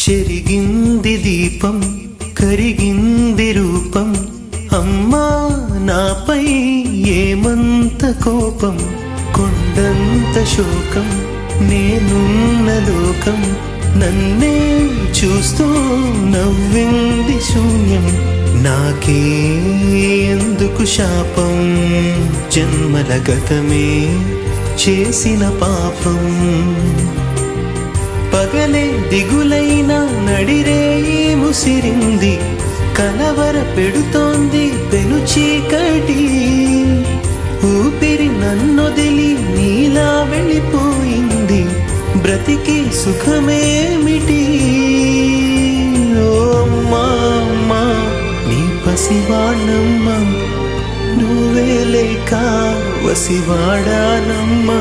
చెరిగింది దీపం కరిగింది రూపం అమ్మా నాపై ఏమంత కోపం కొండంత శోకం నేనున్న లోకం నన్నే చూస్తూ నవ్వింది శూన్యం నాకే ఎందుకు శాపం జన్మల గతమే చేసిన పాపం పగలే దిగులైన నడిరేయి ముసిరింది కలవర పెడుతోంది పెను చీకటి ఊపిరి నన్నొదిలి నీలా వెళ్ళిపోయింది బ్రతికి సుఖమేమిటి ఓ అమ్మా అమ్మా నీ పసివాణమ్మ నువ్వే లేక వసివాడానమ్మా